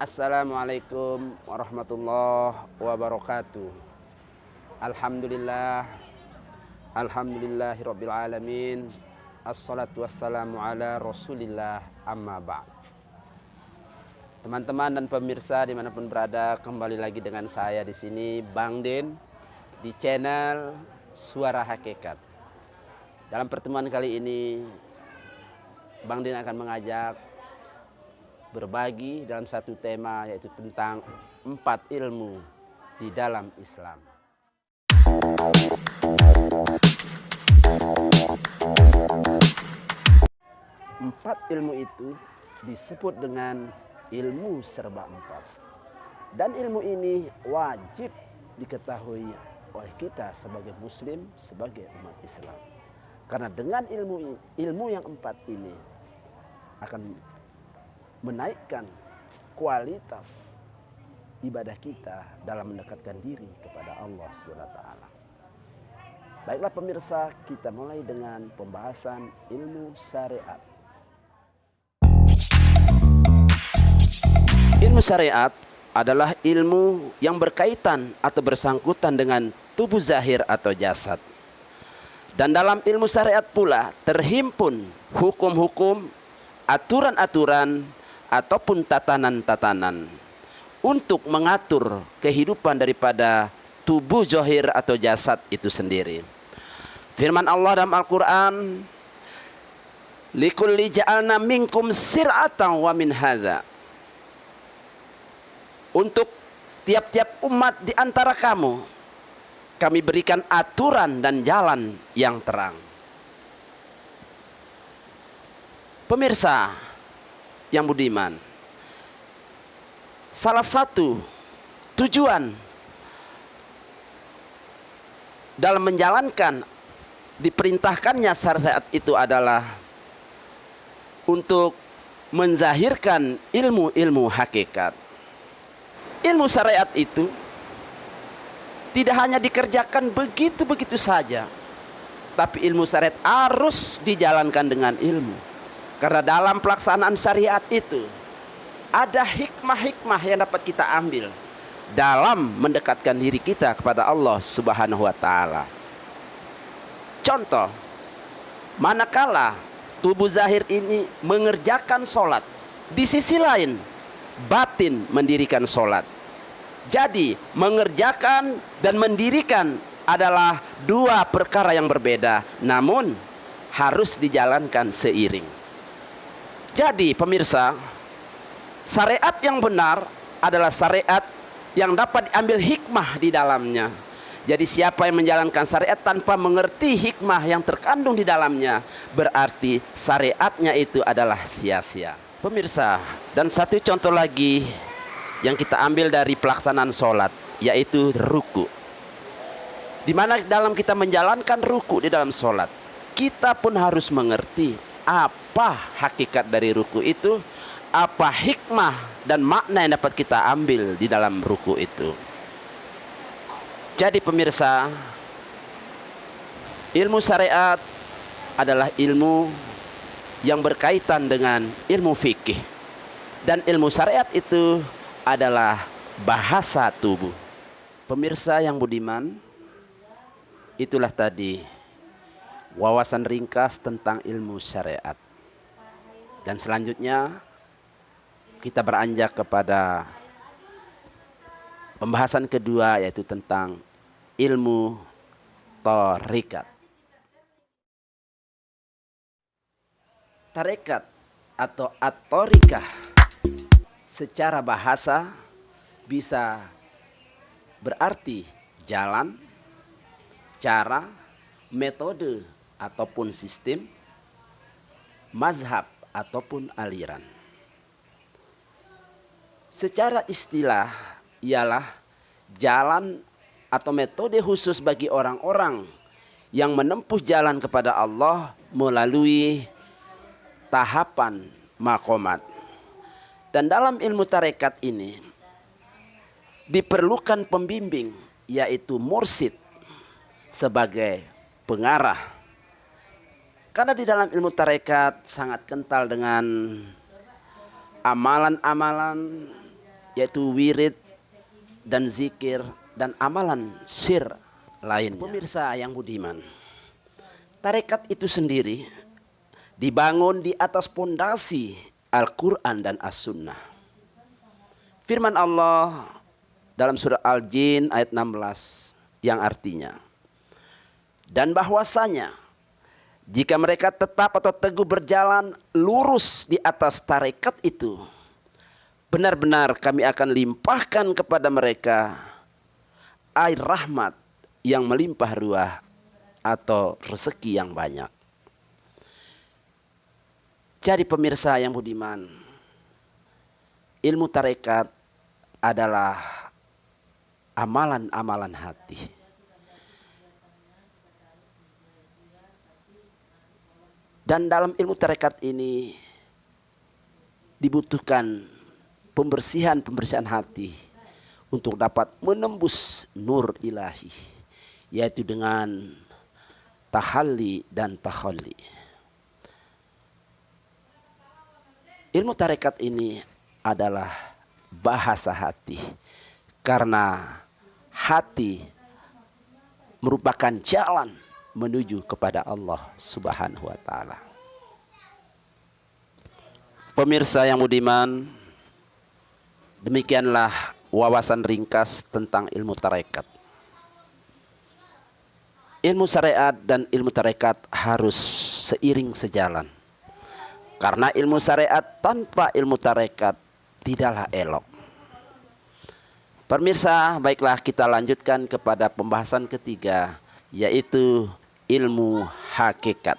Assalamualaikum warahmatullahi wabarakatuh. Alhamdulillah, alhamdulillahirabbil alamin. Assalatu wassalamu ala Rasulillah, amma ba'd. Teman-teman dan pemirsa dimanapun berada, kembali lagi dengan saya di sini, Bang Den, di channel Suara Hakikat. Dalam pertemuan kali ini, Bang Den akan mengajak berbagi dalam satu tema, yaitu tentang 4 ilmu di dalam Islam. Empat ilmu itu disebut dengan ilmu serba empat. Dan ilmu ini wajib diketahui oleh kita sebagai muslim, sebagai umat Islam. Karena dengan ilmu yang empat ini akan menaikkan kualitas ibadah kita dalam mendekatkan diri kepada Allah SWT. Baiklah pemirsa, kita mulai dengan pembahasan ilmu syariat. Ilmu syariat adalah ilmu yang berkaitan atau bersangkutan dengan tubuh zahir atau jasad. Dan dalam ilmu syariat pula terhimpun hukum-hukum, aturan-aturan, ataupun tatanan-tatanan untuk mengatur kehidupan daripada tubuh zahir atau jasad itu sendiri. Firman Allah dalam Al-Quran, likulli ja'alna minkum sir'atan wa minhaza. Untuk tiap-tiap umat di antara kamu, kami berikan aturan dan jalan yang terang. Pemirsa yang budiman, salah satu tujuan dalam menjalankan diperintahkannya syariat itu adalah untuk menzahirkan ilmu-ilmu hakikat. Ilmu syariat itu tidak hanya dikerjakan begitu-begitu saja, tapi ilmu syariat harus dijalankan dengan ilmu. Karena dalam pelaksanaan syariat itu ada hikmah-hikmah yang dapat kita ambil dalam mendekatkan diri kita kepada Allah Subhanahu wa Ta'ala. Contoh, manakala tubuh zahir ini mengerjakan sholat, di sisi lain batin mendirikan sholat. Jadi mengerjakan dan mendirikan adalah dua perkara yang berbeda, namun harus dijalankan seiring. Jadi pemirsa, syariat yang benar adalah syariat yang dapat diambil hikmah di dalamnya. Jadi siapa yang menjalankan syariat tanpa mengerti hikmah yang terkandung di dalamnya, berarti syariatnya itu adalah sia-sia. Pemirsa, dan satu contoh lagi yang kita ambil dari pelaksanaan sholat, yaitu ruku. Di mana dalam kita menjalankan ruku di dalam sholat, kita pun harus mengerti apa hakikat dari ruku itu, apa hikmah dan makna yang dapat kita ambil di dalam ruku itu. Jadi pemirsa, ilmu syariat adalah ilmu yang berkaitan dengan ilmu fikih. Dan ilmu syariat itu adalah bahasa tubuh. Pemirsa yang budiman, itulah tadi wawasan ringkas tentang ilmu syariat. Dan selanjutnya kita beranjak kepada pembahasan kedua, yaitu tentang ilmu tarekat. Tarekat atau at-tariqah secara bahasa bisa berarti jalan, cara, metode ataupun sistem, mazhab ataupun aliran. Secara istilah ialah jalan atau metode khusus bagi orang-orang yang menempuh jalan kepada Allah melalui tahapan makomat. Dan dalam ilmu tarekat ini diperlukan pembimbing yaitu mursyid sebagai pengarah. Karena di dalam ilmu tarekat sangat kental dengan amalan-amalan, yaitu wirid dan zikir dan amalan sir lainnya. Pemirsa yang budiman, tarekat itu sendiri dibangun di atas pondasi Al-Quran dan As-Sunnah. Firman Allah dalam surah Al-Jin ayat 16 yang artinya, dan bahwasanya jika mereka tetap atau teguh berjalan lurus di atas tarekat itu, benar-benar kami akan limpahkan kepada mereka air rahmat yang melimpah ruah atau rezeki yang banyak. Jadi pemirsa yang budiman, ilmu tarekat adalah amalan-amalan hati. Dan dalam ilmu tarekat ini dibutuhkan pembersihan hati untuk dapat menembus nur ilahi, yaitu dengan tahalli dan takhalli. Ilmu tarekat ini adalah bahasa hati, karena hati merupakan jalan menuju kepada Allah Subhanahu wa Ta'ala. Pemirsa yang budiman, demikianlah wawasan ringkas tentang ilmu tarekat. Ilmu syariat dan ilmu tarekat harus seiring sejalan. Karena ilmu syariat tanpa ilmu tarekat tidaklah elok. Pemirsa, baiklah kita lanjutkan kepada pembahasan ketiga, yaitu ilmu hakikat.